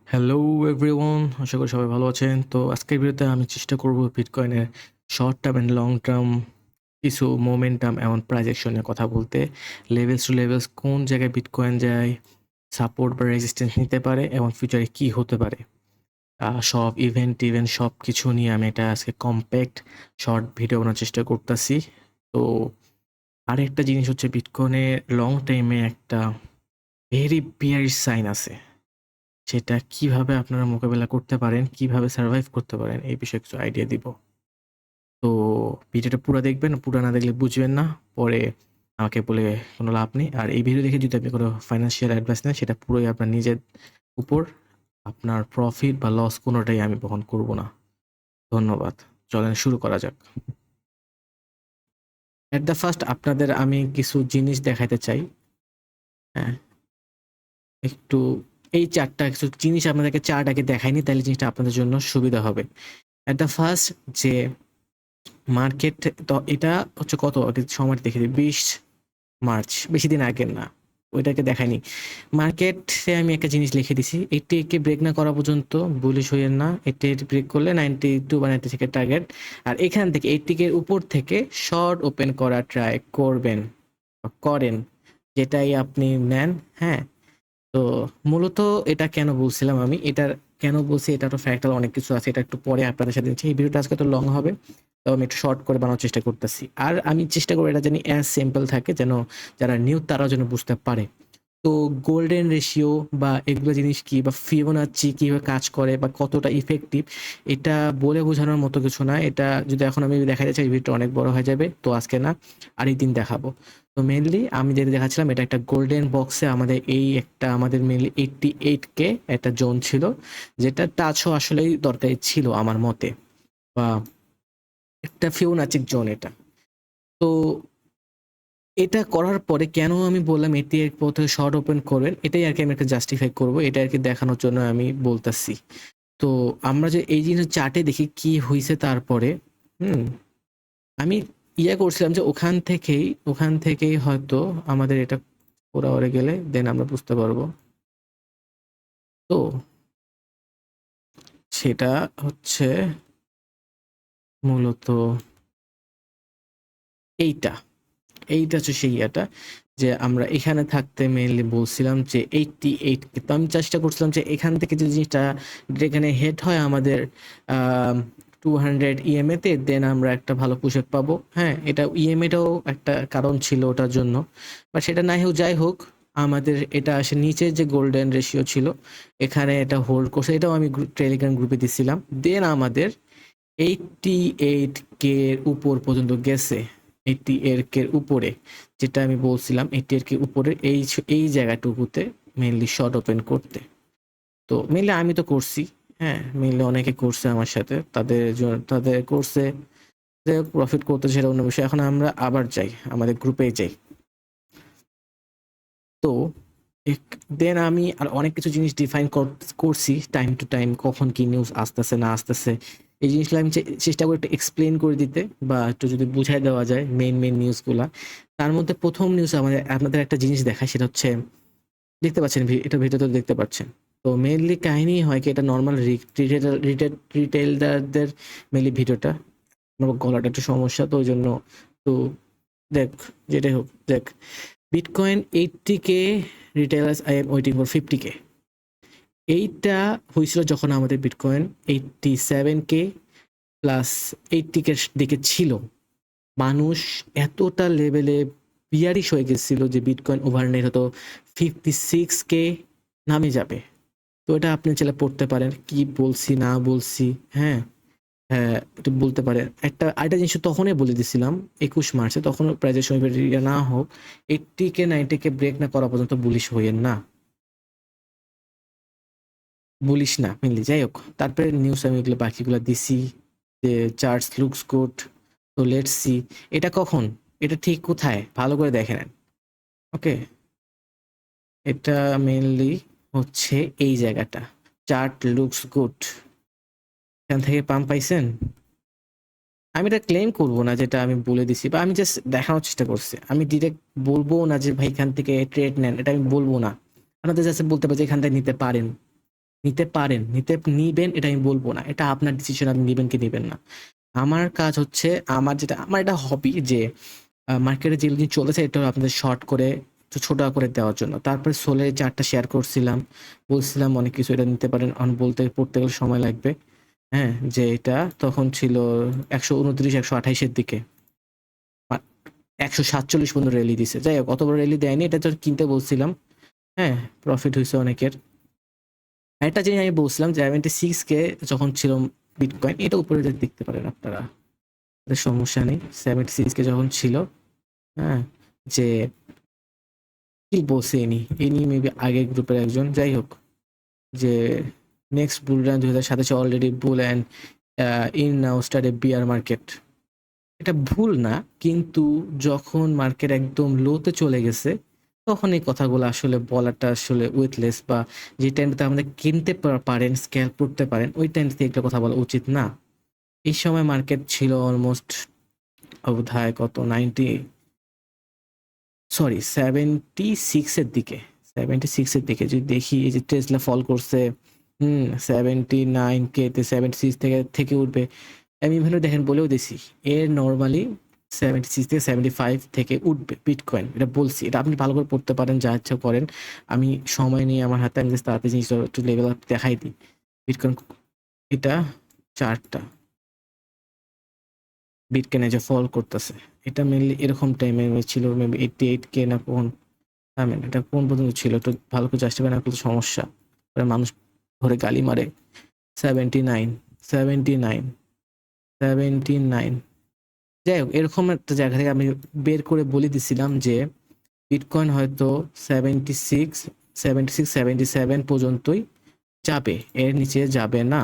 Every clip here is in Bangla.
হ্যালো এভরিওয়ান, আশা করি সবাই ভালো আছেন। তো আজকের ভিডিওতে আমি চেষ্টা করব বিটকয়েনের short term and long term কিছু মোমেন্টাম এবং প্রাইস অ্যাকশন নিয়ে কথা বলতে। লেভেলস টু লেভেলস কোন জায়গায় বিটকয়েন যায়, সাপোর্ট বা রেজিস্ট্যান্স নিতে পারে এবং ফিউচারে কী হতে পারে। সব ইভেন্ট সব কিছু নিয়ে আমি একটা আজকে কম্প্যাক্ট শর্ট ভিডিও বানানোর চেষ্টা করতেছি। তো আরেকটা জিনিস হচ্ছে বিটকয়েনের লং টাইমে একটা ভেরি বিয়ারিশ সাইন আছে। সেটা কিভাবে আপনারা মোকাবেলা করতে পারেন, কিভাবে সারভাইভ করতে পারেন এই বিষয়ে কিছু আইডিয়া দিব। তো ভিডিওটা পুরা দেখবেন, পুরা না দেখলে বুঝবেন না। পরে আমাকে বলে কোনো লাভ নেই। আর এই ভিডিও দেখে যদি আপনি কোনো ফাইন্যান্সিয়াল অ্যাডভাইস নেন সেটা পুরোই আপনার নিজের উপর। আপনার প্রফিট বা লস কোনোটাই আমি বহন করব না। ধন্যবাদ। চলেন শুরু করা যাক। এট দ্য ফার্স্ট আপনাদের আমি কিছু জিনিস দেখাইতে চাই। হ্যাঁ, একটু এই চার্টটা কিছু জিনিস আপনাদেরকে চার্ট আগে দেখাইনি, তাহলে জিনিসটা আপনাদের জন্য সুবিধা হবে। এট দ্য ফার্স্ট যে মার্কেট, তো এটা হচ্ছে কত সময় দেখে দিই, 20 মার্চ, বেশি দিন আগের না, ওইটাকে দেখায়নি। মার্কেটে আমি একটা জিনিস লিখে দিছি, 80 কে ব্রেক না করা পর্যন্ত বুলিশ হইয়েন না। 80 ব্রেক করলে 92 বা 90 থেকে টার্গেট, আর এখান থেকে 80 কে উপর থেকে শর্ট ওপেন করা ট্রাই করবেন বা করেন, যেটাই আপনি নেন। হ্যাঁ, তো মূলত এটা কেন বলছিলাম, আমি এটার কেন বলছি, এটা তো ফ্যাক্টর অনেক কিছু আছে, এটা একটু পরে আপনাদের সাথে দিচ্ছি। এই ভিডিওটা আজকে তো লং হবে, তো আমি একটু শর্ট করে বানানোর চেষ্টা করতেছি। আর আমি চেষ্টা করি এটা জানি অ্যাজ সিম্পল থাকে, যেন যারা নিউ তারাও যেন বুঝতে পারে। তো গোল্ডেন রেশিও বা এগুলো জিনিস কি, বা ফিবোনাচ্চি কিভাবে কাজ করে বা কতটা ইফেক্টিভ, এটা বলে বোঝানোর মতো কিছু না। এটা যদি এখন আমি দেখা যাচ্ছে এই ভিডিওটা অনেক বড় হয়ে যাবে, তো আজকে না, আরেকদিন দেখাবো। তো মেনলি আমি যেটা দেখাচ্ছিলাম, এটা একটা গোল্ডেন বক্সে আমাদের এই একটা আমাদের মেনলি 88K একটা জোন ছিল, যেটা টাচও আসলেই দরকারি ছিল আমার মতে, বা একটা ফিবোনাচিক জোন এটা। তো এটা করার পরে কেন আমি বললাম এটি এক পথে শর্ট ওপেন করবেন, এটাই আর কি আমি একটা জাস্টিফাই করব, এটা আর কি দেখানোর জন্য আমি বলতাছি। তো আমরা যে এই জিনিস চার্টে দেখি কি হয়েছে তারপরে, হুম, আমি করছিলাম যে ওখান থেকেই হয়তো আমাদের এটা ওরা ওরে গেলে দেন আমরা বুঝতে পারবো। তো সেটা হচ্ছে মূলত এইটা এইটা হচ্ছে সেই ইয়েটা, যে আমরা এখানে থাকতে মেইনলি বলছিলাম যে 88, তো আমি চেষ্টা করছিলাম যে এখান থেকে যে জিনিসটা যেখানে হেড হয় আমাদের 200 EMA-তে, দেন আমরা একটা ভালো পুশ পাবো। হ্যাঁ, এটা ইএমএটাও একটা কারণ ছিল ওটার জন্য, বাট সেটা নাই হোক, যাই হোক, আমাদের এটা আসে নিচে যে গোল্ডেন রেশিও ছিল, এখানে এটা হোল্ড করছে, এটাও আমি টেলিগ্রাম গ্রুপে দিছিলাম। দেন আমাদের 88K এর উপর পর্যন্ত গেছে, 80 এর উপরে, যেটা আমি বলছিলাম 80 এর উপরে এই এই জায়গাটুকুতে মেইনলি শর্ট ওপেন করতে। তো মেইনলি আমি তো করছি, হ্যাঁ, মেইনলি অনেকে করছে আমার সাথে, তাদের করছে, যে প্রফিট করতে, সেটা অন্য বিষয়। এখন আমরা আবার যাই, আমাদের গ্রুপে যাই। তো দেন আমি আর অনেক কিছু জিনিস ডিফাইন করছি টাইম টু টাইম, কখন কি নিউজ আসতেছে না আসতেছে, এই জিনিসগুলো আমি চেষ্টা করি একটু এক্সপ্লেন করে দিতে, বা একটু যদি বুঝাই দেওয়া যায় মেইন নিউজগুলা। তার মধ্যে প্রথম নিউজ আমাদের আপনাদের একটা জিনিস দেখায়, সেটা হচ্ছে দেখতে পাচ্ছেন, এটা ভিডিওতে দেখতে পাচ্ছেন। তো মেইনলি কাহিনী হয় কি, এটা নর্মাল রিটেইলারদের মেইনলি ভিডিওটা, আমার গলাটা একটু সমস্যা, তো ওই জন্য। তো দেখ, যেটাই হোক, দেখ, bitcoin 80K, retailers I am waiting for 50K। এইটা হয়েছিল যখন আমাদের বিটকয়েন 87K প্লাস 80K দিকে ছিল। মানুষ এতটা লেভেলে বিয়ারিশ হয়ে গেছিল যে বিটকয়েন ওভারনাইট হতো 56K নামে যাবে। তো এটা আপনি চাইলে পড়তে পারেন, কি বলছি না বলছি। হ্যাঁ, হ্যাঁ, একটু বলতে পারেন। আরেকটা জিনিস তখনই বলে দিছিলাম 21 মার্চে, তখন প্রাইজের সময় না হোক, 80K 90K ব্রেক না করা পর্যন্ত বুলিশ হইয়েন না, বলিস না মেনলি। যাই হোক, তারপরে নিউজ আমি এগুলো বাকিগুলো দিছি, যে চার্টস লুকস গুড। তো লেটস সি এটা কখন, এটা ঠিক কোথায়, ভালো করে দেখে নেন। ওকে, এটা মেনলি হচ্ছে এই জায়গাটা, চার্ট লুকস গুড, এখান থেকে পাম্প পাইছেন। আমি এটা ক্লেম করবো না, যেটা আমি বলে দিছি, বা আমি জাস্ট দেখানোর চেষ্টা করছি। আমি ডিরেক্ট বলবো না যে ভাই এখান থেকে ট্রেড নেন, এটা আমি বলবো না। আপনাদের জাস্ট বলতে পারি যে এখান থেকে নিতে পারেন। নিতে পারেন, নিবেন এটা আমি বলবো না, এটা আপনার ডিসিশন, আপনি নিবেন কি নিবেন না। আমার কাজ হচ্ছে, আমার এটা হবি যে মার্কেটে যেগুলো জিনিস চলেছে এটা আপনাদের শর্ট করে একটু ছোট করে দেওয়ার জন্য। তারপরে সোলে চারটা শেয়ার করছিলাম, বলছিলাম অনেক কিছু এটা নিতে পারেন, পড়তে গেলে সময় লাগবে। হ্যাঁ, যে এটা তখন ছিল 129 128-এর দিকে, 147 পর্যন্ত র্যালি দিছে। যাই হোক, অত বড় র্যালি দেয়নি, এটা তো কিনতে বলছিলাম। হ্যাঁ, প্রফিট হয়েছে অনেকের। একটা জিনিস আমি বলছিলাম যে 76K যখন ছিল বিটকয়েন, এটা উপরে যে দেখতে পারেন আপনারা, সমস্যা নেই। 76K যখন ছিল, হ্যাঁ, যে কি বলছে ইনি মেবি আগের গ্রুপের একজন, যাই হোক, যে next bull run 2027 already bull and in now start A beer market. এটা ভুল না, কিন্তু যখন মার্কেট একদম লোতে চলে গেছে তখন এই কথাগুলো আসলে বলাটা আসলে উইথলেস, বা যে টাইমটাতে আমাদের কিনতে পারেন, স্ক্যাল্প করতে পারেন, ওই টাইমটাতে একটা কথা বলা উচিত না। এই সময় মার্কেট ছিল অলমোস্ট বোধহয় কত 76-এর দিকে, 76-এর দিকে যদি দেখি, এই যে টেসলা ফল করছে, 79K তে 76 থেকে উঠবে। আমি ইভেন্টও দেখেন বলেও দিছি, এর নর্মালি 76 থেকে 75 থেকে উঠবে বিটকয়েন, এটা বলছি। এটা আপনি ভালো করে পড়তে পারেন, যা ইচ্ছা করেন। আমি সময় নিয়ে আমার হাতে, আমি জাস্ট তাড়াতাড়ি জিনিসটা একটু লেভেল আপ দেখাই দিই। বিটকয়েন, এটা চার্টটা, বিটকয়েন যে ফল করতেছে, এটা মেনলি এরকম টাইমে ছিল মেবি 88K না কোন, এটা কোন পর্যন্ত ছিল, একটু ভালো করে জাস্টিফাই না করলে সমস্যা। মানুষ ধরে গালি মারে। 79, 79, 79, যাই হোক, এরকম একটা জায়গা থেকে আমি বের করে বলে দিছিলাম যে বিটকয়েন হয়তো 76, 77 পর্যন্তই যাবে, এর নিচে যাবে না।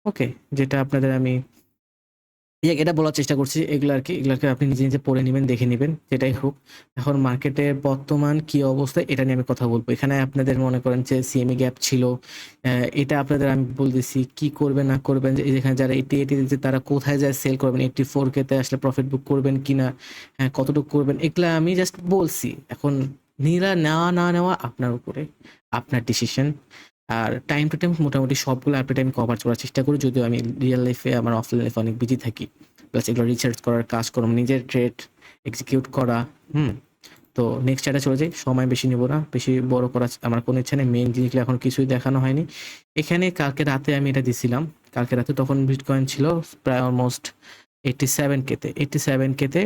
ওকে, যেটা আপনাদের আমি এটা বলার চেষ্টা করছি। এগুলাকে আপনি নিজে নিজে পড়ে নেবেন, দেখে নেবেন, যেটাই হোক। এখন মার্কেটের বর্তমান কি অবস্থা এটা নিয়ে আমি কথা বলবো। এখানে আপনাদের মনে করেন যে সিএমই গ্যাপ ছিল, এটা আপনাদের আমি বলতেছি কি করবেন না করবেন, যে এখানে যারা 80 দিচ্ছে তারা কোথায় যায় সেল করবেন, 84K তে আসলে প্রফিট বুক করবেন কিনা, হ্যাঁ কতটুকু করবেন, এগুলা আমি জাস্ট বলছি। এখন নেওয়া না নেওয়া আপনার উপরে, আপনার ডিসিশন। আর টাইম টু টাইম মোটামুটি সবগুলো আপডেট আমি কভার করার চেষ্টা করি, যদিও আমি রিয়েল লাইফে, আমার অফলাইন লাইফে অনেক বিজি থাকি। প্লাস এগুলো রিসার্চ করার কাজ করুন, নিজের ট্রেড এক্সিকিউট করা। তো নেক্সট চ্যাটে চলে যাই, সময় বেশি নেবো না, বেশি বড় করা আমার কোনো ইচ্ছা নেই। মেইন জিনিসগুলো এখন কিছুই দেখানো হয়নি। এখানে কালকে রাতে আমি এটা দিছিলাম, কালকে রাতে তখন বিটকয়েন ছিল প্রায় অলমোস্ট 87K তে, 87K তে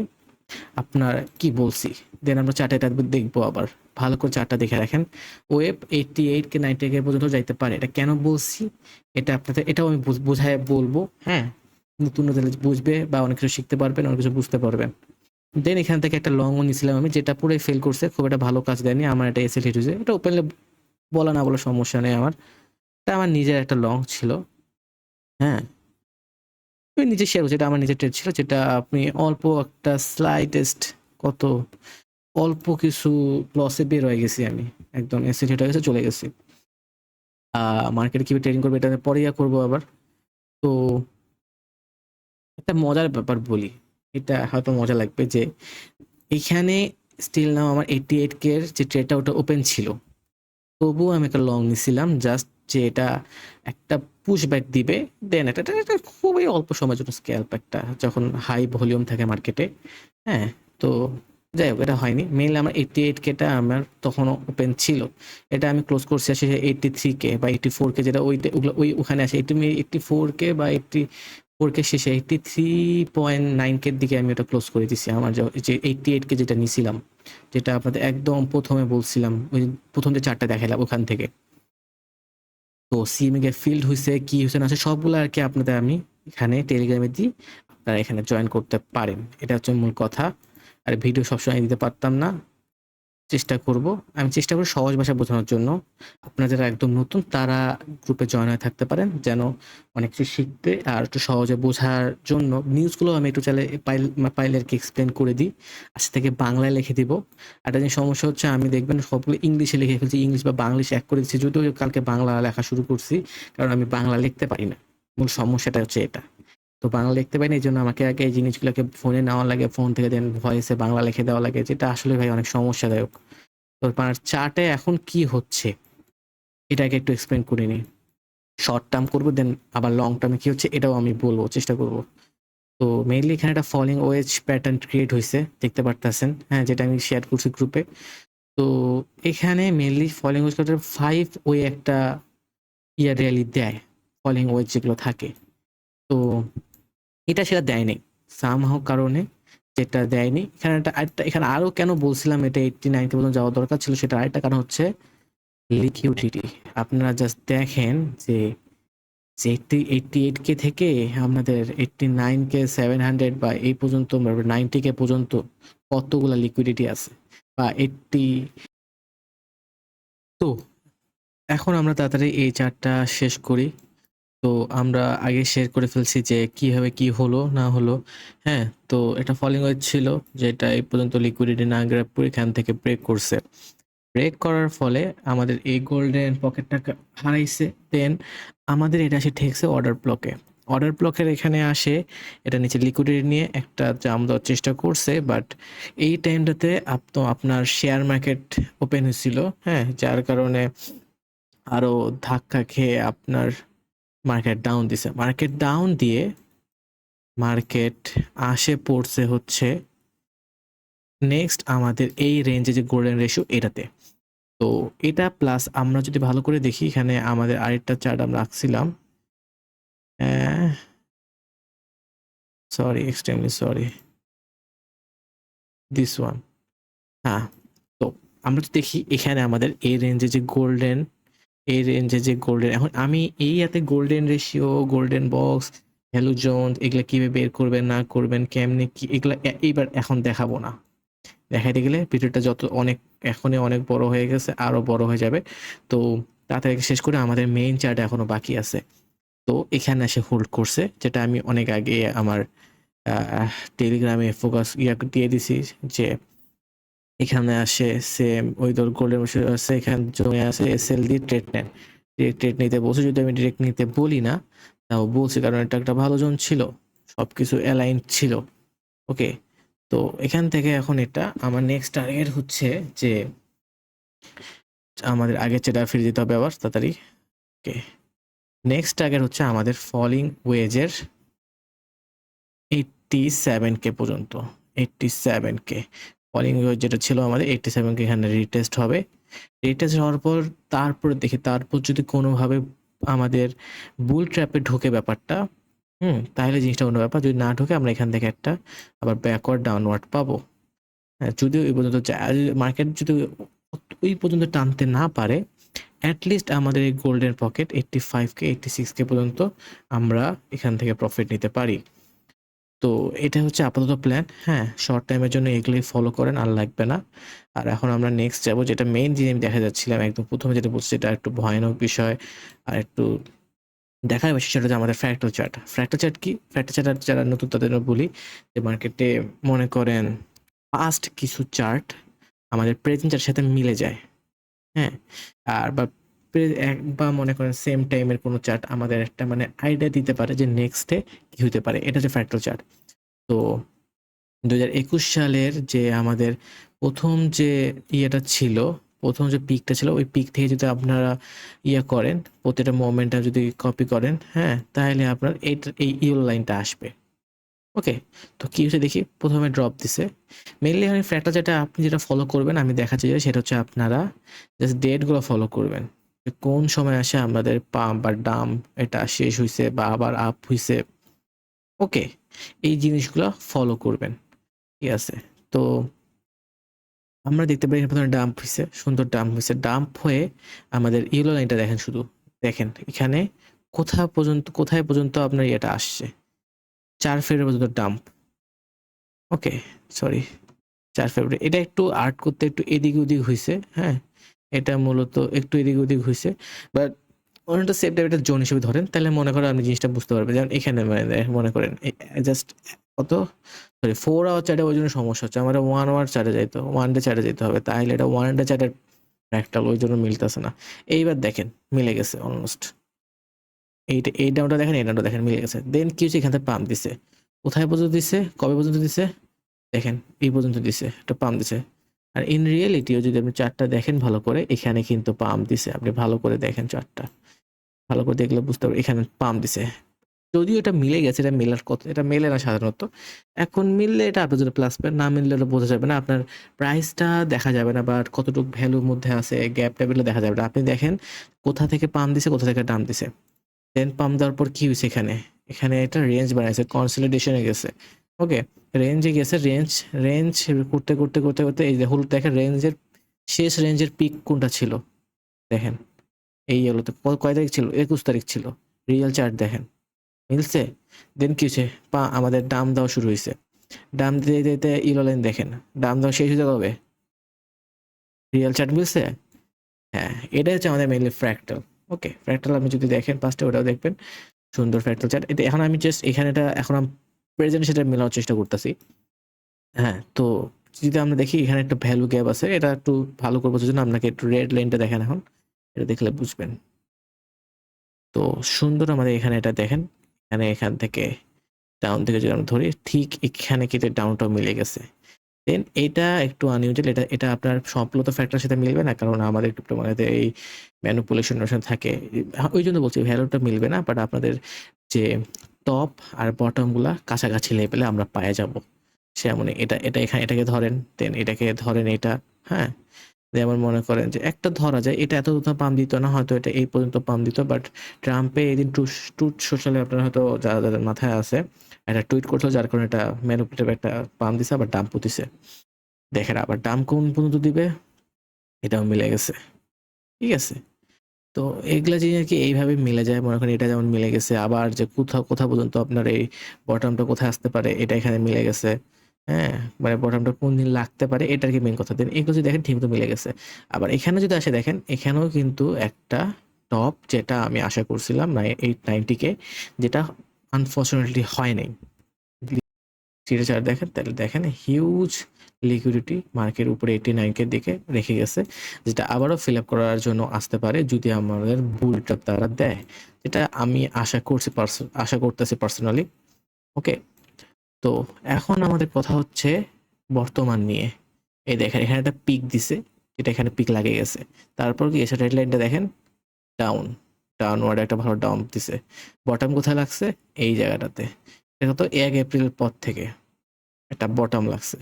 আপনার কি বলছি। দেন আমরা চার্টে এটা দেখবো, আবার ভালো করে চার্টটা দেখে রাখেন। ওয়েব 88K 90K পর্যন্ত যাইতে পারে, এটা কেন বলছি, এটা আপনাদের, এটাও আমি বোঝায় বলবো। হ্যাঁ, নতুন নতুন বুঝবে বা অনেক কিছু শিখতে পারবেন, অনেক কিছু বুঝতে পারবেন। দেন এখান থেকে একটা লংও নিয়েছিলাম আমি, যেটা পুরোই ফেল করছে, খুব একটা ভালো কাজ দেয়নি আমার। এটা এসএল হিট হয়েছে, এটা ওপেনলি বলা না বলা সমস্যা নেই আমার। এটা আমার নিজের একটা লং ছিল। হ্যাঁ, আমি নিজে শেয়ার করছি, এটা আমার নিজের ট্রেড ছিল, যেটা আপনি অল্প একটা স্লাইটেস্ট, কত অল্প কিছু লসে বের হয়ে গেছি আমি, একদম এসএল হিট হয়ে গেছে, চলে গেছি। মার্কেটে কিভাবে ট্রেডিং করবো এটা আমি পরে করবো আবার। তো একটা মজার ব্যাপার বলি, এটা হয়তো মজা লাগবে, যে এখানে স্টিল নাও আমার 88K এর যে ট্রেডটা ওটা ওপেন ছিল, তবুও আমি একটা লং নিছিলাম, জাস্ট যে এটা একটা পুশ ব্যাক দিবে। দেন এটা খুবই অল্প সময়ের জন্য স্ক্যাল্প, একটা যখন হাই ভলিউম থাকে মার্কেটে। হ্যাঁ, তো যাই হোক, এটা হয়নি। মেইনলি আমার 88Kটা আমার তখনও ওপেন ছিল, এটা আমি ক্লোজ করছি আসে 83K বা 84K, যেটা ওখানে আসে 84K বা 84K শেষে 83.9K দিকে আমি ওটা ক্লোজ করে দিছি। আমার যে 88K যেটা নিছিলাম, যেটা আপনাদের একদম প্রথমে বলছিলাম, ওই প্রথম যে চারটা দেখালাম ওখান থেকে। তো সিএমএ ফিল্ড হয়েছে কি হয়েছে না হয়েছে সবগুলো আর কি আপনাদের আমি এখানে টেলিগ্রামে দিই, আপনারা এখানে জয়েন করতে পারেন। এটা হচ্ছে মূল কথা। আর ভিডিও সবসময় দিতে পারতাম না, চেষ্টা করব। আমি চেষ্টা করি সহজ ভাষায় বোঝানোর জন্য। আপনারা যারা একদম নতুন তারা গ্রুপে জয়েন হয়ে থাকতে পারেন, যেন অনেক কিছু শিখতে আর একটু সহজে বোঝার জন্য নিউজগুলো আমি একটু চাইলে পাইলে আর কি এক্সপ্লেন করে দিই। আজ থেকে বাংলায় লিখে দিব। একটা জিনিস সমস্যা হচ্ছে, আমি দেখবেন সবগুলো ইংলিশে লিখে ফেলছি, ইংলিশ বা বাংলিশ এক করে দিচ্ছি, যদিও কালকে বাংলা লেখা শুরু করছি, কারণ আমি বাংলা লিখতে পারি না। মূল সমস্যাটা হচ্ছে এটা। তো বাংলা লিখতে পারি না, এই জন্য আমাকে আগে এই জিনিসগুলোকে ফোনে নেওয়া লাগে, ফোন থেকে দেন ভয়েসে বাংলা লিখে দেওয়া লাগে, যেটা আসলে ভাই অনেক সমস্যাদায়ক। তো আপনার চার্টে এখন কি হচ্ছে, এটাকে একটু এক্সপ্লেন করে নিই। শর্ট টার্ম করবো, দেন আবার লং টার্মে কি হচ্ছে এটাও আমি বলবো, চেষ্টা করব। তো মেইনলি এখানে একটা ফলিং ওয়েজ প্যাটার্ন ক্রিয়েট হয়েছে, দেখতে পারতেছেন, হ্যাঁ, যেটা আমি শেয়ার করছি গ্রুপে। তো এখানে মেইনলি ফলিং ওয়েজ 5 ওয়ে একটা র্যালি দেয়, ফলিং ওয়েজ যেগুলো থাকে। তো এটা সেটা দেয়নি সামহাও কারণে, যেটা দেয়নি এখানে এখানে আরো কেন বলছিলাম এটা 89 পর্যন্ত যাওয়া দরকার ছিল, সেটা আরেকটা কারণ হচ্ছে লিকুইডিটি। আপনারা জাস্ট দেখেন যে 88K থেকে আমাদের 89K 700 বা এই পর্যন্ত 90K পর্যন্ত কতগুলা লিকুইডিটি আছে বা 80। তো এখন আমরা তাড়াতাড়ি এই চার্টটা শেষ করি। তো আমরা আগে শেয়ার করে ফেলছি যে কিভাবে কি হলো না হলো। হ্যাঁ, তো এটা ফলিং ওয়েজ ছিল, যেটা এই পর্যন্ত লিকুইডিটি না গ্র্যাব করে এখান থেকে ব্রেক করছে। ব্রেক করার ফলে আমাদের এই গোল্ডেন পকেটটা হারাইছে। দেন আমাদের এটা এসে ঠেকছে অর্ডার ব্লকে। অর্ডার ব্লকের এখানে আসে এটা নিচে লিকুইডিটি নিয়ে একটা জাম্প দেওয়ার চেষ্টা করছে, বাট এই টাইমটাতে আপনার শেয়ার মার্কেট ওপেন হয়েছিল, হ্যাঁ, যার কারণে আরো ধাক্কা খেয়ে আপনার মার্কেট ডাউন দিছে। মার্কেট ডাউন দিয়ে মার্কেট আসে পড়ছে হচ্ছে নেক্সট আমাদের এই রেঞ্জে যে গোল্ডেন রেশিও এটাতে। তো এটা প্লাস আমরা যদি ভালো করে দেখি এখানে আমাদের আরেকটা চার্ট আমরা রাখছিলাম, sorry, extremely sorry, this one. হ্যাঁ, তো আমরা যদি দেখি এখানে আমাদের এই রেঞ্জে যে গোল্ডেন, এখন আমি এই হাতে golden ratio, golden box, hello zone এগুলা কিভাবে বের করবেন না করবেন, কেমনে কি, এগুলা এইবার এখন দেখাবো না। দেখাইতে গেলে ভিডিওটা যত এখনই অনেক বড় হয়ে গেছে, আরো বড় হয়ে যাবে। তো তাড়াতাড়ি শেষ করে আমাদের মেইন চার্ট এখনো বাকি আছে। তো এখানে এসে হোল্ড করছে, যেটা আমি অনেক আগে আমার টেলিগ্রামে ফোকাস দিয়ে দিছি যে এখানে আসে সেম ওই দল গোল্ডেন আছে, এখানে জমে আছে, এসএল দিয়ে ট্রেড নেন। ট্রেড নিতে বলছে, যদি আমি ডিরেক্ট নিতে বলি না তাও বলছি, কারণ এটা একটা ভালো জোন ছিল, সবকিছু অ্যালাইন ছিল। ওকে, তো এখান থেকে এখন এটা আমার নেক্সট টার্গেট হচ্ছে যে আমাদের আগের চেটা ফিরে যেতে হবে আবার তাড়াতাড়ি। ওকে, নেক্সট টার্গেট হচ্ছে আমাদের ফলিং ওয়েজের 87K পর্যন্ত। 87K ফলিং ওয়েজ যেটা ছিল আমাদের 87K এখানে রিটেস্ট হবে। রিটেস্ট হওয়ার পর তারপর যদি কোনোভাবে আমাদের বুল ট্র্যাপে ঢোকে ব্যাপারটা, তাহলে জিনিসটা অন্য ব্যাপার। যদি না ঢোকে আমরা এখান থেকে একটা আবার ব্যাকওয়ার্ড ডাউনওয়ার্ড পাবো। যদিও এই পর্যন্ত মার্কেট যদি ওই পর্যন্ত টানতে না পারে, অ্যাটলিস্ট আমাদের এই গোল্ডেন পকেট 85K 86K পর্যন্ত আমরা এখান থেকে প্রফিট নিতে পারি। তো এটা হচ্ছে আপাতত প্ল্যান। হ্যাঁ, শর্ট টাইমের জন্য এগুলোই ফলো করেন, আর লাগবে না। আর এখন আমরা নেক্সট যাবো, যেটা মেইন জিনিস আমি দেখা যাচ্ছিলাম একদম প্রথমে যেটা বলছি, এটা একটু ভয়ানক বিষয় আর একটু দেখার বিষয়, সেটা হচ্ছে আমাদের ফ্র্যাক্টাল চার্ট। ফ্র্যাক্টাল চার্ট কি? ফ্র্যাক্টাল চার্ট যারা নতুন তাদের বলি যে মার্কেটে মনে করেন পাস্ট কিছু চার্ট আমাদের প্রেজেন্ট চার্টের সাথে মিলে যায়, হ্যাঁ, আর বা মনে করেন সেম টাইমের কোনো চার্ট আমাদের একটা মানে আইডিয়া দিতে পারে যে নেক্সটে কি হতে পারে। এটা হচ্ছে ফ্র্যাক্টাল চার্ট। তো 2021 সালের যে আমাদের প্রথম যে ইয়েটা ছিল, প্রথম যে পিকটা ছিল, ওই পিক থেকে যদি আপনারা করেন, প্রতিটা মোমেন্টটা যদি কপি করেন, হ্যাঁ, তাহলে আপনার এই ইয়েলো লাইনটা আসবে। ওকে, তো কি হচ্ছে দেখি, প্রথমে ড্রপ দিছে। মেইনলি আমি ফ্র্যাক্টাল যেটা আপনি যেটা ফলো করবেন, আমি দেখাচ্ছি যে সেটা হচ্ছে আপনারা জাস্ট ডেটগুলো ফলো করবেন, কোন সময় আসে আমাদের পাম্প বা ডাম্প, এটা শেষ হয়েছে বা আবার আপ হয়েছে। ওকে, এই জিনিসগুলো ফলো করবেন, ঠিক আছে? তো আমরা দেখতে পাই প্রথমে ডাম্প হয়েছে, সুন্দর ডাম্প হয়েছে। ডাম্প হয়ে আমাদের ইয়েলো লাইনটা দেখেন, শুধু দেখেন এখানে কোথায় পর্যন্ত আপনার ইয়েটা আসছে, 4 ফেব্রুয়ারি পর্যন্ত ডাম্প। ওকে, সরি, 4 ফেব্রুয়ারি। এটা একটু আর্ট করতে একটু এদিক ওদিক হয়েছে, হ্যাঁ, এটা মূলত একটু এদিক ওদিক হয়েছে, বাট অনেকটা সেফ টাইপ একটা জোন হিসেবে ধরেন, তাহলে মনে করেন আপনি জিনিসটা বুঝতে পারবেন। যেমন এখানে মনে করেন জাস্ট কত, সরি, 4 আওয়ার চার্টে ওই জন্য সমস্যা হচ্ছে, আমাদের 1 আওয়ার চার্টে যাইতো, 1 ডে চার্টে যেতে হবে, তাহলে এটা 1 ডে চার্টের ফ্র্যাক্টাল ওই জন্য মিলতেছে না। এইবার দেখেন মিলে গেছে অলমোস্ট। এই ডাউনটা দেখেন, এই ডাউনটা দেখেন, মিলে গেছে। দেন কি হচ্ছে, এখান থেকে পাম্প দিছে। কোথায় পর্যন্ত দিছে, কবে পর্যন্ত দিছে দেখেন, এই পর্যন্ত দিছে, একটা পাম্প দিছে। আর ইন রিয়েলিটিও যদি আপনি চার্টটা দেখেন ভালো করে, এখানে কিন্তু পাম্প দিছে। আপনি ভালো করে দেখেন চার্টটা, ভালো করে দেখলে বুঝতে পারবেন এখানে পাম্প দিছে। যদিও এটা মিলে গেছে, এটা মেলার কথা, এটা মেলে না সাধারণত। এখন মিললে এটা আপনার জন্য প্লাস পয়েন্ট, না মিললে এটা বোঝা যাবে না, আপনার প্রাইসটা দেখা যাবে না, বা কতটুকু ভ্যালুর মধ্যে আছে গ্যাপ ট্যাপগুলো দেখা যাবে না। আপনি দেখেন কোথা থেকে পাম্প দিছে, কোথা থেকে ডাম্প দিছে। দেন পাম্প দেওয়ার পর কি হয়েছে, এখানে এখানে একটা রেঞ্জ বানাইছে, কনসলিডেশনে গেছে। ওকে, রেঞ্জে গেছে, রেঞ্জ করতে করতে করতে করতে এই যে হলুদ দেখেন, রেঞ্জের শেষ রেঞ্জের পিক কোনটা ছিল দেখেন, এই হলোতে কয় তারিখ ছিল, 21 তারিখ ছিল। রিয়েল চার্ট দেখেন মিলছে। দেন কি হয়েছে, আমাদের দাম দেওয়া শুরু হয়েছে। দাম দিতে দিতে ইলো লাইন দেখেন, দাম দেওয়া শেষ হয়ে যাবে, রিয়েল চার্ট মিলছে। হ্যাঁ, এটাই হচ্ছে আমাদের মেইনলি ফ্র্যাক্টাল। ওকে, ফ্র্যাক্টাল আপনি যদি দেখেন পাঁচটা, ওটাও দেখবেন সুন্দর ফ্র্যাক্টাল চার্ট। এটা এখন আমি জাস্ট এখানে এটা এখন আমি প্রেজেন্ট সেটা মেলানোর চেষ্টা করতেছি। হ্যাঁ, তো যদি আমরা দেখি এখানে একটা ভ্যালু গ্যাপ আছে, এটা একটু ভালো করে বোঝার জন্য আপনাকে একটু রেড লাইনটা দেখেন এখন, এটা দেখলে বুঝবেন। তো সুন্দর আমাদের এখানে এটা দেখেন, এখান থেকে ডাউন থেকে যদি আমরা ধরি, ঠিক এখানে কিন্তু ডাউনটাও মিলে গেছে। দেন এটা একটু আনইউজুয়াল, এটা এটা আপনার সম্পূর্ণ ফ্যাক্টরের সাথে মিলবে না, কারণ আমাদের ক্রিপ্টোমার্কেটে এই ম্যানিপুলেশন থাকে। ওই জন্য বলছি ভ্যালুটা মিলবে না, বাট আপনাদের যে টপ আর বটমগুলা কাছাকাছি লেভেলে আমরা পায়ে যাব। যেমন এটা এটা এখানে এটাকে ধরেন, দেন এটাকে ধরেন, এটা হ্যাঁ, যেমন মনে করেন যে একটা ধরা যায় এটা এত পাম দিত না, হয়তো এটা এই পর্যন্ত পাম দিত, বাট ট্রাম্পে এই দিন টুট সোশ্যালে আপনার হয়তো যারা যাদের মাথায় আছে একটা টুইট করছিল, যার কারণে এটা ম্যানিপুলেটিভ একটা পাম দিছে, আবার ডাম্প দিছে। দেখেন আবার দাম কোন পর্যন্ত দিবে, এটাও মিলে গেছে। ঠিক আছে, তো এগুলা জিনিস আর কি এইভাবে মিলে যায়। মনে করেন এটা যেমন মিলে গেছে, আবার যে কোথাও পর্যন্ত আপনার এই বটমটা কোথায় আসতে পারে, এটা এখানে মিলে গেছে। হ্যাঁ, মানে বটমটা কোন দিন লাগতে পারে, এটার কি মেন কথা। দেন এগুলো যদি দেখেন ঠিকমতো মিলে গেছে। আবার এখানে যদি আসে দেখেন, এখানেও কিন্তু একটা টপ, যেটা আমি আশা করছিলাম 890 কে, যেটা আনফর্চুনেটলি হয় নাই। সিটা চার্ট দেখেন, তাহলে দেখেন হিউজ লিকুইডিটি মার্কের উপরে 89 দিকে রেখে গেছে, যেটা আবারও ফিল আপ করার জন্য আসতে পারে যদি আমাদের বুলটা তারা দেয়, যেটা আমি আশা করতেছি পার্সোনালি। ওকে, তো এখন আমাদের কথা হচ্ছে বর্তমান নিয়ে। এই দেখেন এখানে একটা পিক দিছে, যেটা এখানে পিক লাগিয়ে গেছে। তারপর কি এসে রেড লাইনটা দেখেন, ডাউনওয়ার্ড একটা ভালো ডাম্প দিছে। বটম কোথায় লাগছে, এই জায়গাটাতে। এটা তো 1 এপ্রিল পর থেকে একটা বটম লাগছে।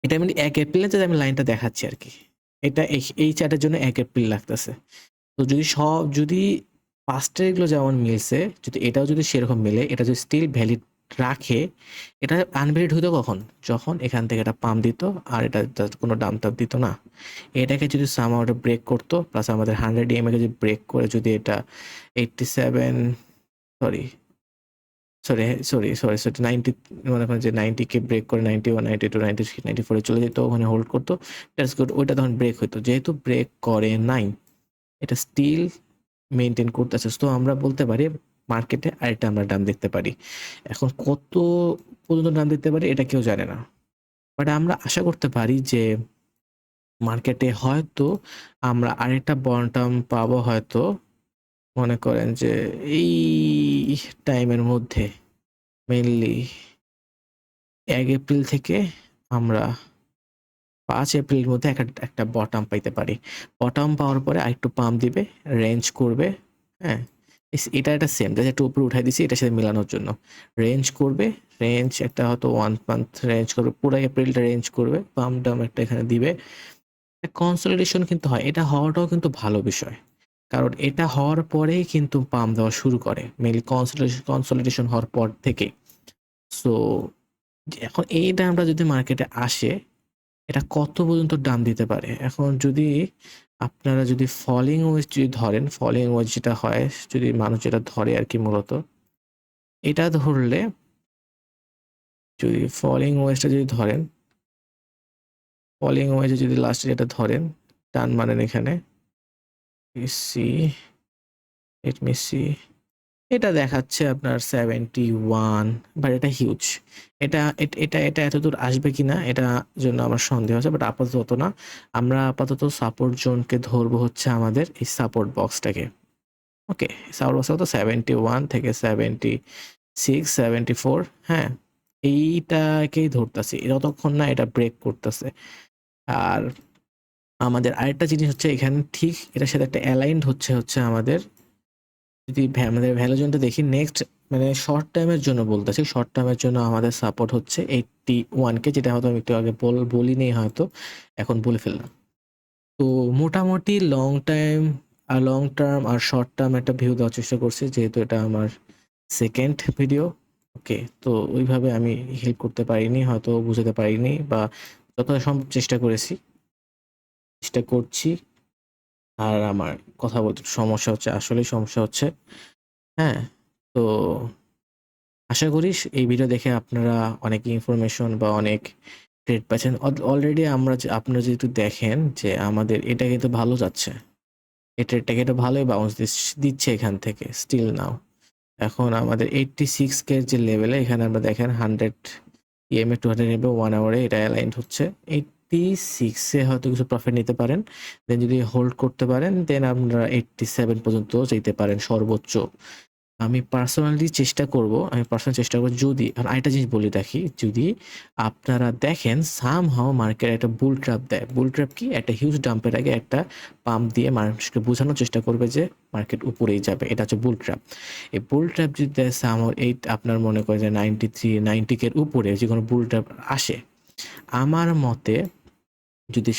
এটা আমি 1 এপ্রিলে যদি আমি লাইনটা দেখাচ্ছি আর কি, এটা এই চার্টের জন্য 1 এপ্রিল লাগতেছে। তো যদি পাস্টের এগুলো যেমন মিলছে, যদি এটাও যদি সেরকম মিলে, এটা যদি স্টিল ভ্যালিড রাখে, এটা আনভ্যালিড হইতো কখন, যখন এখান থেকে এটা পাম্প দিত আর এটা কোনো ডাম টাপ দিত না। এটাকে যদি সামহাও ব্রেক করতো, প্লাস আমাদের 100 EMA কে যদি ব্রেক করে, যদি এটা 87, sorry sorry sorry sorry sorry 90, মনে করেন যে 90 ব্রেক করে 91, 92, 93, 94 চলে যেত, ওখানে হোল্ড করতো, দ্যাটস গুড। ওইটা তখন ব্রেক হইতো, যেহেতু ব্রেক করে নাই, এটা স্টিল মেনটেন করতেছে। তো আমরা বলতে পারি মার্কেটে আরেকটা আমরা দাম দেখতে পারি। এখন কত পর্যন্ত দাম দেখতে পারি এটা কেউ জানে না, বাট আমরা আশা করতে পারি যে মার্কেটে হয়তো আমরা আরেকটা বন্টাম পাবো, হয়তো মনে করেন যে এই টাইমের মধ্যে, মেইনলি 1 এপ্রিল থেকে আমরা 5 এপ্রিলের মধ্যে একটা বটম পাইতে পারি। বটম পাওয়ার পরে আরেকটু পাম্প দিবে, রেঞ্জ করবে। হ্যাঁ, এটা একটা সেম, জাস্ট একটু উপরে উঠাই দিছি এটার সাথে মেলানোর জন্য। রেঞ্জ করবে, রেঞ্জ একটা হয়তো 1 মান্থ রেঞ্জ করবে, পুরো এপ্রিলটা রেঞ্জ করবে, পাম্প ডাম একটা এখানে দিবে। কনসলিডেশন কিন্তু হয়, এটা হওয়াটাও কিন্তু ভালো বিষয়, কারণ এটা হওয়ার পরেই কিন্তু পাম্প দেওয়া শুরু করে, মেনলি কনসলিডেশন হওয়ার পর থেকে। সো এখন এই দামটা যদি মার্কেটে আসে, এটা কত পর্যন্ত দাম দিতে পারে। এখন যদি আপনারা যদি ফলিং ওয়েজ যদি ধরেন, ফলিং ওয়েজ যেটা হয়, যদি মানুষ যেটা ধরে আর কি, মূলত এটা ধরলে, যদি ফলিং ওয়েজটা যদি ধরেন, ফলিং ওয়েজে যদি লাস্টে যেটা ধরেন, টান মানেন এখানে, সি লেট মি সি, এটা দেখাচ্ছে আপনার 71, বাট এটা হিউজ। এটা এতদূর আসবে কিনা, এটা জন্য আমার সন্দেহ আছে, বাট আপাতত না। আমরা আপাতত সাপোর্ট জোনকে ধরবো হচ্ছে আমাদের এই সাপোর্ট বক্সটাকে। ওকে, সাপোর্ট বক্স তো 71 থেকে 76, 74। হ্যাঁ, এইটাকেই ধরতেছি যতক্ষণ না এটা ব্রেক করতেছে। আর আমাদের আরেকটা জিনিস হচ্ছে এখানে ঠিক এটার সাথে একটা অ্যালাইন্ড হচ্ছে আমাদের যদি আমাদের ভ্যালুজনটা দেখি নেক্সট মানে শর্ট টাইমের জন্য বলতেছি, শর্ট টাইমের জন্য আমাদের সাপোর্ট হচ্ছে 81 কে, যেটা হয়তো আমি একটু আগে বলিনি, হয়তো এখন বলে ফেললাম। তো মোটামুটি লং টার্ম আর শর্ট টার্ম একটা ভিউ দেওয়ার চেষ্টা করছি, যেহেতু এটা আমার সেকেন্ড ভিডিও। ওকে, তো ওইভাবে আমি হেল্প করতে পারিনি, হয়তো বুঝাতে পারিনি, বা যত সম্ভব চেষ্টা করছি। আর আমার কথা বলতে সমস্যা হচ্ছে, আসলেই সমস্যা হচ্ছে। হ্যাঁ, তো আশা করি এই ভিডিও দেখে আপনারা অনেক ইনফরমেশন বা অনেক ট্রেড পাচ্ছেন। অলরেডি আপনারা যেহেতু দেখেন যে আমাদের এটা কিন্তু ভালো যাচ্ছে, এই ট্রেডটাকে এটা ভালোই বাউন্স দিচ্ছে এখান থেকে স্টিল নাও। এখন আমাদের 86 কে যে লেভেলে, এখানে আমরা দেখেন 100 EMA 200 নেবে 1 আওয়ারে, এটা অ্যালাইন্ড হচ্ছে 86-এ হয়তো কিছু প্রফিট নিতে পারেন। দেন যদি হোল্ড করতে পারেন দেন আপনারা 87 পর্যন্ত যেতে পারেন সর্বোচ্চ। আমি পার্সোনালি চেষ্টা করব, যদি আরেকটা জিনিস বলে রাখি, যদি আপনারা দেখেন সামহাও মার্কেট একটা বুল ট্র্যাপ দেয়। বুল ট্র্যাপ কি? একটা হিউজ ডাম্পের আগে একটা পাম্প দিয়ে মানুষকে বোঝানোর চেষ্টা করবে যে মার্কেট উপরেই যাবে, এটা হচ্ছে বুল ট্র্যাপ। এই বুল ট্র্যাপ যদি দেয় সামহাও এই আপনার মনে করে যে 93-90 এর উপরে যে কোনো বুল ট্র্যাপ আসে, আমার মতে যদি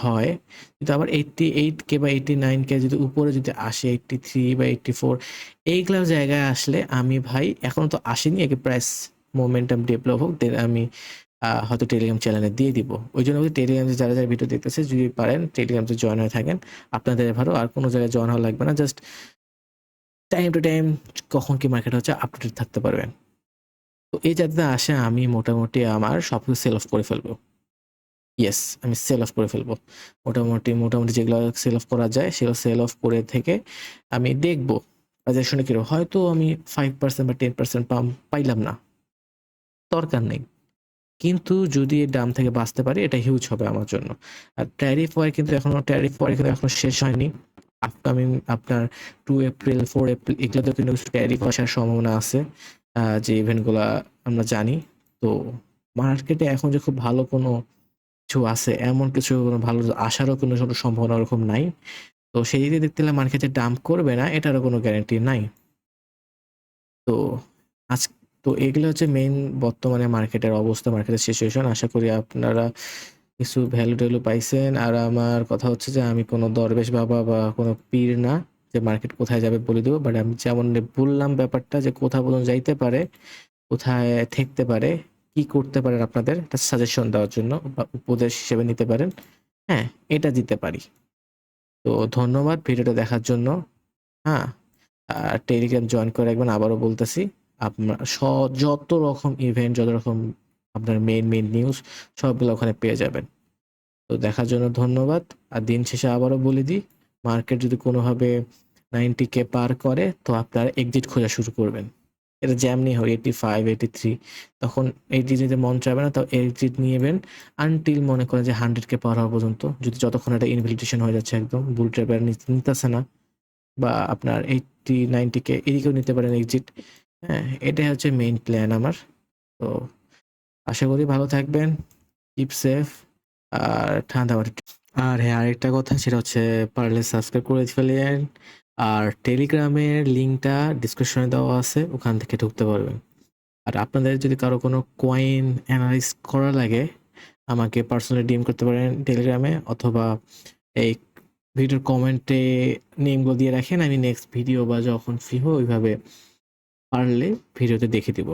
হয়, যদি আবার 88 কে বা 89 কে যদি উপরে যদি আসে, 83 বা 84 এইগুলোর জায়গায় আসলে আমি ভাই, এখন তো আসেনি, আগে প্রাইস মোমেন্টাম ডেভেলপ হোক, দেন আমি হয়তো টেলিগ্রাম চ্যানেলে দিয়ে দিব। ওই জন্য টেলিগ্রামে যারা ভিডিও দেখতেছে যদি পারেন টেলিগ্রামে জয়েন হয়ে থাকেন, আপনাদের ভালো। আর কোনো জায়গায় জয়েন হওয়া লাগবে না, জাস্ট টাইম টু টাইম কখন কি মার্কেট হচ্ছে আপডেট থাকতে পারবেন। তো এই যাতে আসে আমি মোটামুটি আমার সব কিছু সেল অফ করে ফেলবো। ইয়েস, আমি সেল অফ করে ফেলবো। মোটামুটি যেগুলো সেল অফ করা যায় সেগুলো সেল অফ করে থেকে আমি দেখবো ট্রানজ্যাকশনে কিরকম। হয়তো আমি 5% বা 10% পাইলাম না, দরকার নেই। কিন্তু যদি এই দাম থেকে বাঁচতে পারি এটা হিউজ হবে আমার জন্য। আর ট্যারিফ ওয়ার কিন্তু এখনো শেষ হয়নি। আপকামিং আপনার 2 এপ্রিল 4 এপ্রিল এগুলোতে কিন্তু ট্যারিফ আসার সম্ভাবনা আছে, যে ইভেন্টগুলা আমরা জানি। তো মার্কেটে এখন যে খুব ভালো কোনো কিছু আছে, এমন কিছু কোনো ভালো আসারও কোনো সম্ভাবনা ওরকম নাই। তো সেই দিক দিয়ে দেখতে গেলে মার্কেটে ডাম্প করবে না এটারও কোনো গ্যারান্টি নাই। তো আজ তো এগুলো হচ্ছে মেইন বর্তমানে মার্কেটের অবস্থা, মার্কেটের সিচুয়েশন। আশা করি আপনারা কিছু ভ্যালু পাইছেন। আর আমার কথা হচ্ছে যে আমি কোনো দরবেশ বাবা বা কোনো পীর না যে মার্কেট কোথায় যাবে বলে দেবো, বাট আমি যেমন বললাম ব্যাপারটা যে কোথা পর্যন্ত যাইতে পারে, কোথায় ঠেকতে পারে, কি করতে পারেন আপনাদের একটা সাজেশন দেওয়ার জন্য বা উপদেশ হিসেবে নিতে পারেন। হ্যাঁ, এটা দিতে পারি। তো ধন্যবাদ ভিডিওটা দেখার জন্য। হ্যাঁ, আর টেলিগ্রাম জয়েন করে রাখবেন, আবারও বলতেছি। আপনার যত রকম ইভেন্ট, যত রকম আপনার মেইন নিউজ সবগুলো ওখানে পেয়ে যাবেন। তো দেখার জন্য ধন্যবাদ। আর দিন শেষে আবারও বলে দিই, মার্কেট যদি কোনোভাবে 90 কে পার করে তো আপনারা এক্সিট খোঁজা শুরু করবেন। এটা যেমনি হয় 85 83, তখন এক্সিট নিতে মন চাইবে না, তো এক্সিট নিয়েবেন আনটিল মনে করেন যে 100 কে পার হওয়া পর্যন্ত। যতক্ষণ এটা ইনভ্যালিডেশন হয়ে যাচ্ছে, একদম বুল ট্র্যাপ আর নিতেছে না, বা আপনার 80 90 কে এদিকেও নিতে পারেন এক্সিট। হ্যাঁ, এটাই হচ্ছে মেইন প্ল্যান আমার। তো আশা করি ভালো থাকবেন, কিপ সেফ, আর ঠান্ডা মাথায়। আর হ্যাঁ, আরেকটা কথা সেটা হচ্ছে পারলে সাবস্ক্রাইব করে ফেলেন। আর টেলিগ্রামের লিঙ্কটা ডিসক্রিপশনে দেওয়া আছে, ওখান থেকে ঢুকতে পারবেন। আর আপনাদের যদি কারো কোনো কয়েন অ্যানালাইজ করা লাগে আমাকে পার্সোনালি ডিএম করতে পারেন টেলিগ্রামে, অথবা এই ভিডিওর কমেন্টে নেমগুলো দিয়ে রাখেন, আমি নেক্সট ভিডিও বা যখন ফ্রি হবো ওইভাবে পারলে ভিডিওতে দেখে দিব।